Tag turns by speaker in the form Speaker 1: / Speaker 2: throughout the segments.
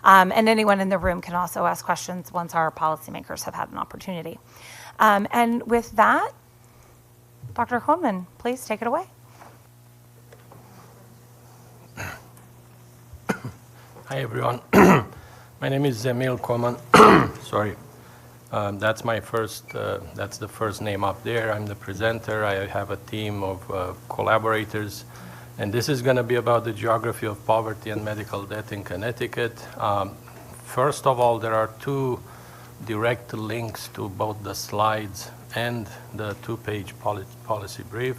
Speaker 1: And anyone in the room can also ask questions once our policymakers have had an opportunity. And with that, Dr. Coleman, please take it away.
Speaker 2: Hi, everyone. My name is Emil Coleman. Sorry. That's the first name up there. I'm the presenter. I have a team of collaborators. And this is going to be about the geography of poverty and medical debt in Connecticut. First of all, there are two direct links to both the slides and the two-page policy brief.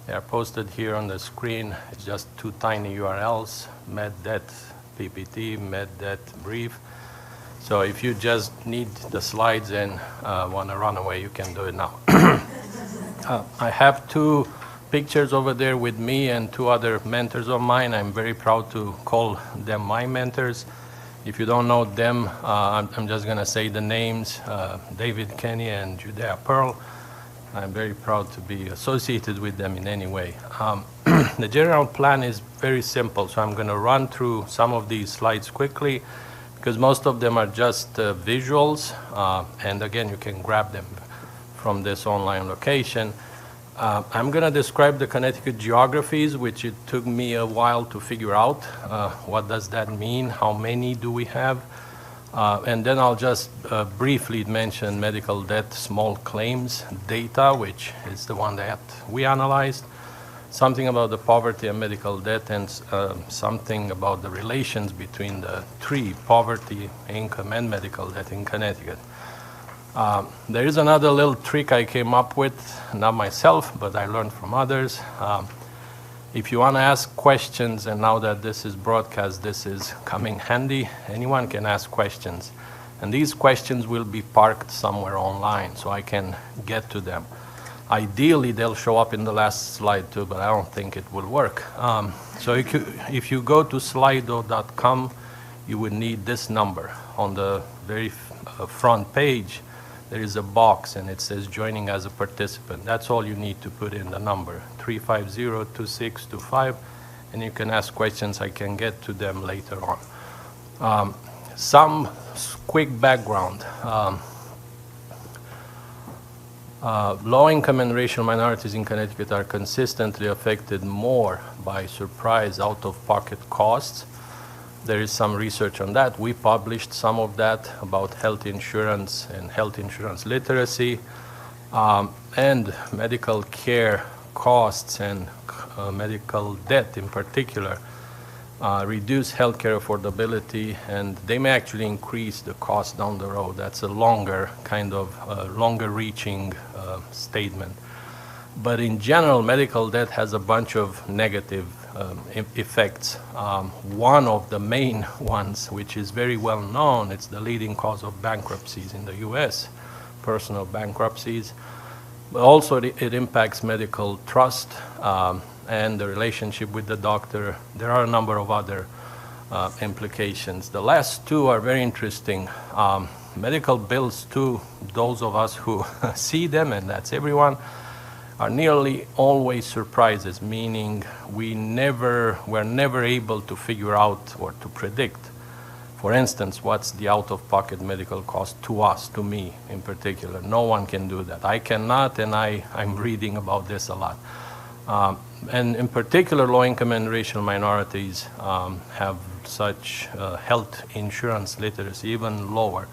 Speaker 2: They are posted here on the screen. It's just two tiny URLs, MedDebt PPT, MedDebt brief. So if you just need the slides and want to run away, you can do it now. I have two pictures over there with me and two other mentors of mine. I'm very proud to call them my mentors. If you don't know them, I'm just going to say the names, David Kenny and Judea Pearl. I'm very proud to be associated with them in any way. The general plan is very simple, so I'm going to run through some of these slides quickly because most of them are just visuals, and again, you can grab them from this online location. I'm going to describe the Connecticut geographies, which it took me a while to figure out. What does that mean? How many do we have? And then I'll just briefly mention medical debt small claims data, which is the one that we analyzed, something about the poverty and medical debt, and something about the relations between the three, poverty, income, and medical debt in Connecticut. There is another little trick I came up with, not myself, but I learned from others. If you want to ask questions, and now that this is broadcast, this is coming handy, anyone can ask questions. And these questions will be parked somewhere online, so I can get to them. Ideally, they'll show up in the last slide too, but I don't think it will work. So if you go to slido.com, you would need this number. On the very front page, there is a box, and it says joining as a participant. That's all you need to put in the number, 350-2625, and you can ask questions. I can get to them later on. Some quick background. Low-income and racial minorities in Connecticut are consistently affected more by surprise out-of-pocket costs. There is some research on that. We published some of that about health insurance and health insurance literacy, and medical care costs and medical debt in particular reduce healthcare affordability, and they may actually increase the cost down the road. That's a longer, kind of longer-reaching statement. But in general, medical debt has a bunch of negative effects. One of the main ones, which is very well known, it's the leading cause of bankruptcies in the US, personal bankruptcies. But also it impacts medical trust and the relationship with the doctor. There are a number of other implications. The last two are very interesting. Medical bills too, those of us who see them, and that's everyone, are nearly always surprises, meaning we're never able to figure out or to predict, for instance, what's the out-of-pocket medical cost to us, to me in particular. No one can do that. I cannot, and I'm reading about this a lot. And in particular, low-income and racial minorities have such health insurance literacy, even lower.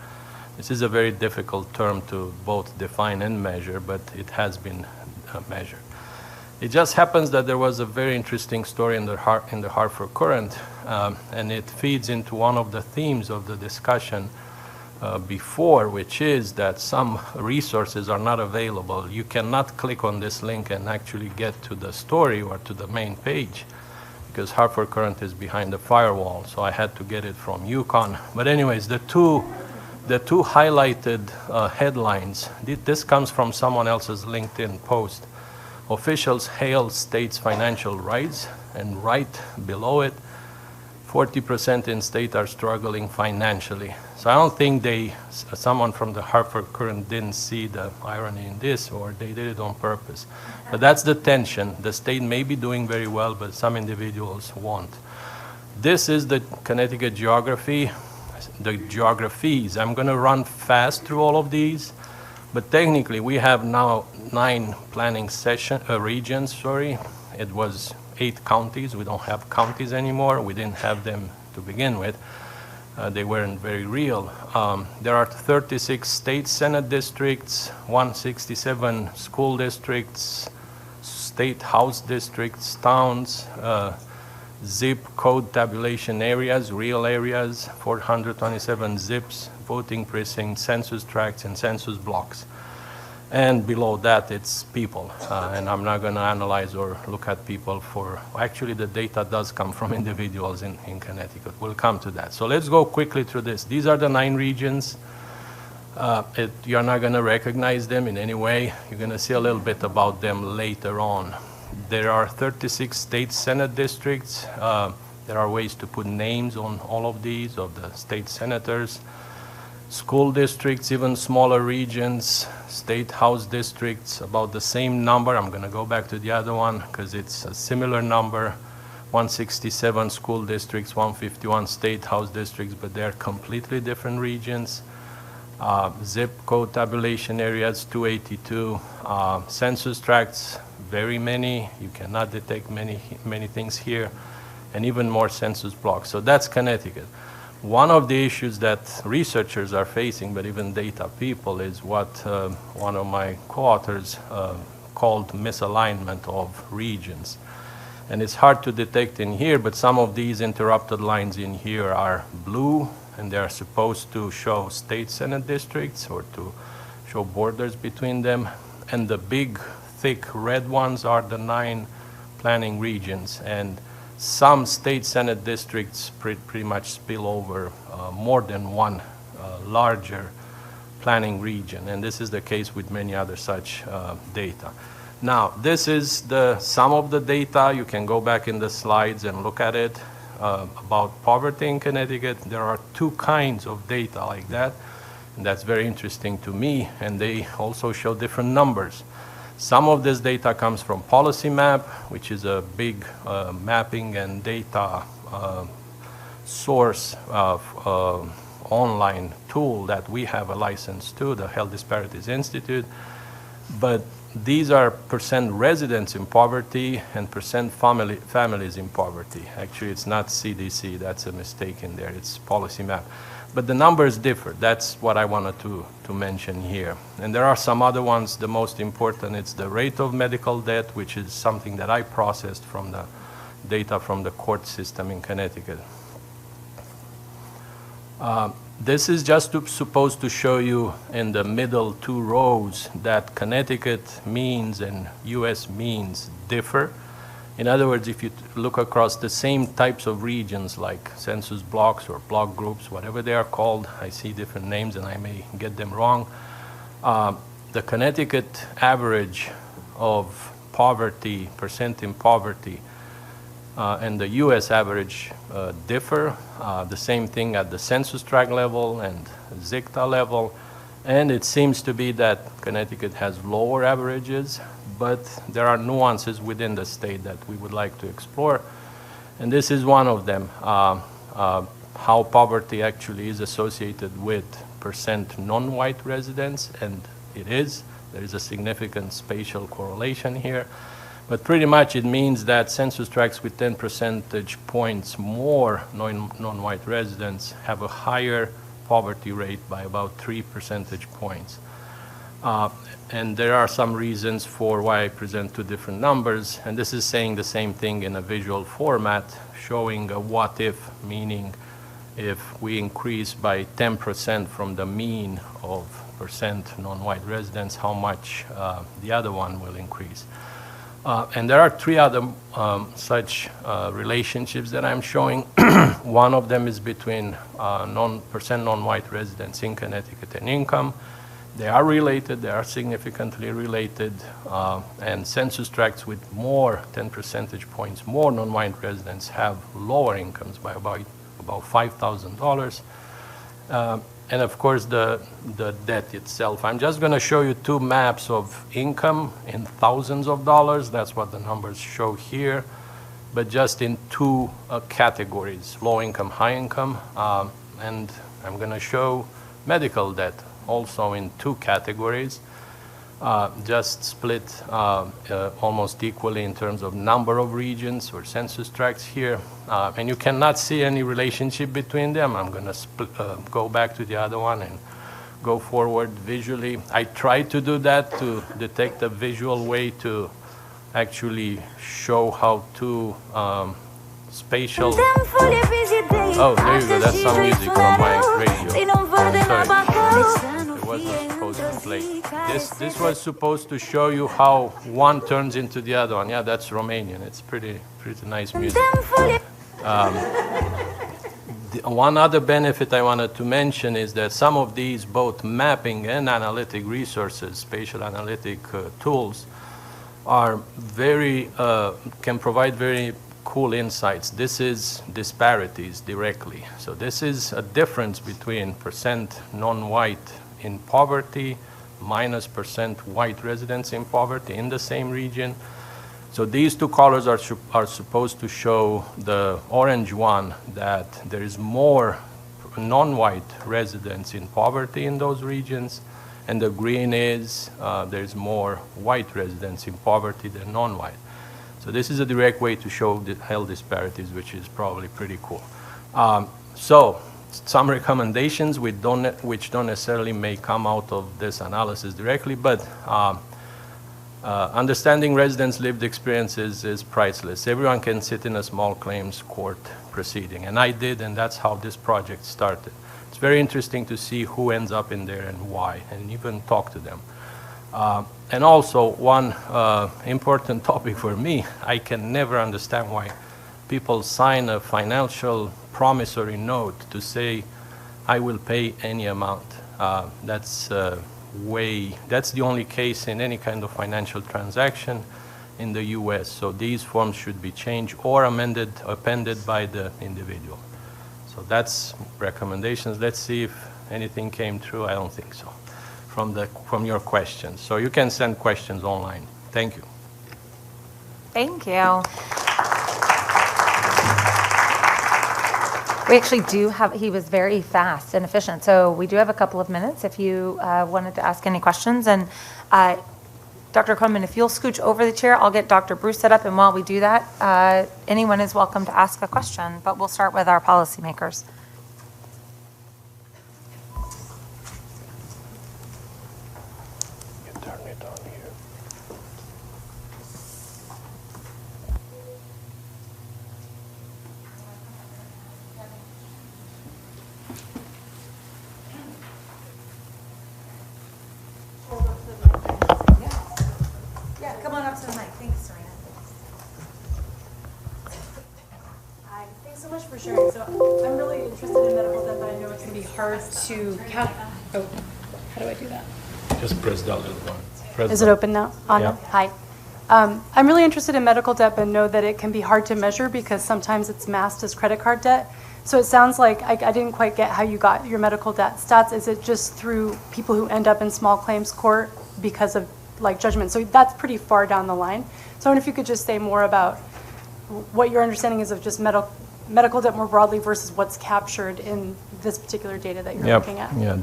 Speaker 2: This is a very difficult term to both define and measure, but it has been measured. It just happens that there was a very interesting story in the Hartford Courant, and it feeds into one of the themes of the discussion before, which is that some resources are not available. You cannot click on this link and actually get to the story or to the main page because Hartford Courant is behind the firewall, so I had to get it from UConn. But anyways, the two highlighted headlines, this comes from someone else's LinkedIn post. Officials hail state's financial rights, and right below it, 40% in state are struggling financially. So I don't think someone from the Hartford Courant didn't see the irony in this, or they did it on purpose. But that's the tension. The state may be doing very well, but some individuals won't. This is the Connecticut geography. the geographies. I'm going to run fast through all of these, but technically we have now 9 planning regions. Sorry, it was 8 counties. We don't have counties anymore. We didn't have them to begin with. They weren't very real. There are 36 state senate districts, 167 school districts, state house districts, towns, zip code tabulation areas, real areas, 427 zips, voting precincts, census tracts, and census blocks. And below that, it's people. And I'm not going to analyze or look at people for, actually, the data does come from individuals in Connecticut. We'll come to that. So let's go quickly through this. These are the 9 regions. You're not going to recognize them in any way. You're going to see a little bit about them later on. There are 36 state senate districts. There are ways to put names on all of these, of the state senators. School districts, even smaller regions, state house districts, about the same number. I'm going to go back to the other one because it's a similar number. 167 school districts, 151 state house districts, but they're completely different regions. Zip code tabulation areas, 282. Census tracts, very many. You cannot detect many things here, and even more census blocks. So that's Connecticut. One of the issues that researchers are facing, but even data people, is what one of my co-authors called misalignment of regions. And it's hard to detect in here, but some of these interrupted lines in here are blue, and they are supposed to show state senate districts or to show borders between them. And the big, thick red ones are the 9 planning regions. And some state senate districts pretty much spill over more than one larger planning region, and this is the case with many other such data. Now, this is some of the data. You can go back in the slides and look at it about poverty in Connecticut. There are 2 kinds of data like that, and that's very interesting to me, and they also show different numbers. Some of this data comes from PolicyMap, which is a big mapping and data source of online tool that we have a license to, the Health Disparities Institute. But these are percent residents in poverty and percent families in poverty. Actually, it's not CDC. That's a mistake in there. It's PolicyMap. But the numbers differ. That's what I wanted to mention here. And there are some other ones. The most important, it's the rate of medical debt, which is something that I processed from the data from the court system in Connecticut. This is just supposed to show you in the middle 2 rows that Connecticut means and US means differ. In other words, if you look across the same types of regions like census blocks or block groups, whatever they are called, I see different names and I may get them wrong. The Connecticut average of poverty, percent in poverty, and the US average differ. The same thing at the census tract level and ZICTA level. And it seems to be that Connecticut has lower averages, but there are nuances within the state that we would like to explore. And this is one of them, how poverty actually is associated with percent non-white residents, and it is. There is a significant spatial correlation here. But pretty much it means that census tracts with 10 percentage points more non-white residents have a higher poverty rate by about 3 percentage points. And there are some reasons for why I present 2 different numbers, and this is saying the same thing in a visual format, showing a what if, meaning if we increase by 10% from the mean of percent non-white residents, how much the other one will increase. And there are 3 other such relationships that I'm showing. One of them is between percent non-white residents in Connecticut and income. They are related, they are significantly related, and census tracts with more, 10 percentage points more non-white residents have lower incomes by about $5,000. And of course, the debt itself. I'm just going to show you 2 maps of income in thousands of dollars. That's what the numbers show here, but just in 2 categories, low income, high income. And I'm going to show medical debt also in two categories, just split almost equally in terms of number of regions or census tracts here. And you cannot see any relationship between them. I'm going to go back to the other one and go forward visually. I tried to do that to detect a visual way to actually show how two spatial... Oh, there you go, that's some music from my radio. Sorry, it wasn't supposed to play. This was supposed to show you how one turns into the other one. Yeah, that's Romanian. It's pretty nice music. One other benefit I wanted to mention is that some of these, both mapping and analytic resources, spatial analytic tools, are can provide very cool insights. This is disparities directly. So this is a difference between percent non-white in poverty minus percent white residents in poverty in the same region. So these two colors are supposed to show the orange one that there is more non-white residents in poverty in those regions, and the green is there's more white residents in poverty than non-white. So this is a direct way to show the health disparities, which is probably pretty cool. So some recommendations which don't necessarily may come out of this analysis directly, but understanding residents' lived experiences is priceless. Everyone can sit in a small claims court proceeding, and I did, and that's how this project started. It's very interesting to see who ends up in there and why, and even talk to them. And also, one important topic for me, I can never understand why people sign a financial promissory note to say, I will pay any amount. That's the only case in any kind of financial transaction in the US. So these forms should be changed or amended, appended by the individual. So that's recommendations. Let's see if anything came true. I don't think so. From your questions. So you can send questions online. Thank you.
Speaker 1: Thank you. We actually do have, he was very fast and efficient. So we do have a couple of minutes if you wanted to ask any questions. And Dr. Kroneman, if you'll scooch over the chair, I'll get Dr. Bruce set up. And while we do that, anyone is welcome to ask a question, but we'll start with our policymakers.
Speaker 2: You turn it on here.
Speaker 1: Yeah, come on up to the mic. Thanks, Serena.
Speaker 3: Hi, thanks so much for sharing. So I'm really interested in medical debt, but I know it's going to be hard to count. Oh, how do I do that?
Speaker 2: Just press that little one.
Speaker 3: Is it open now? On?
Speaker 2: Yeah.
Speaker 3: Hi. I'm really interested in medical debt, but know that it can be hard to measure because sometimes it's masked as credit card debt. So it sounds like I didn't quite get how you got your medical debt stats. Is it just through people who end up in small claims court because of like judgment? So that's pretty far down the line. So I wonder if you could just say more about what your understanding is of just medical debt more broadly versus what's captured in this particular data that you're looking at.
Speaker 2: Yeah,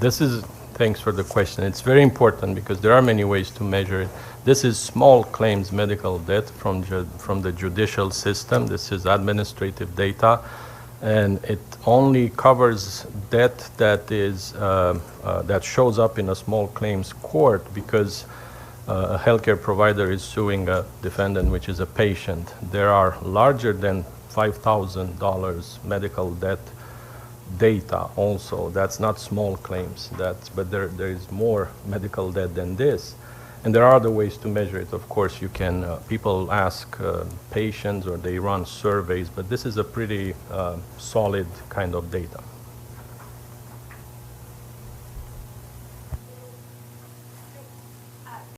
Speaker 2: thanks for the question. It's very important because there are many ways to measure it. This is small claims medical debt from the judicial system. This is administrative data, and it only covers debt that is that shows up in a small claims court because a healthcare provider is suing a defendant, which is a patient. There are larger than $5,000 medical debt data also. That's not small claims, but there is more medical debt than this. And there are other ways to measure it. Of course, you can, people ask patients or they run surveys, but this is a pretty solid kind of data.